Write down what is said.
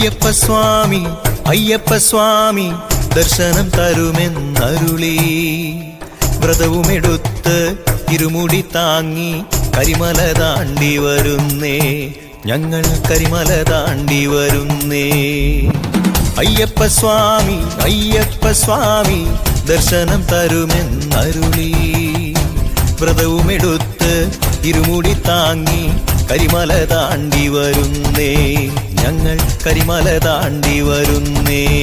അയ്യപ്പ സ്വാമി അയ്യപ്പ സ്വാമി ദർശനം തരുമെന്നരുളി വ്രതവുമെടുത്ത് ഇരുമുടി താങ്ങി കരിമല താണ്ടി വരുന്നേ ഞങ്ങൾ കരിമല താണ്ടി വരുന്നേ അയ്യപ്പ സ്വാമി ദർശനം തരുമെന്നരുളി വ്രതവുമെടുത്ത് ഇരുമുടി താങ്ങി കരിമല താണ്ടി വരുന്നേ ഞങ്ങൾ കരിമല താണ്ടി വരുന്നേ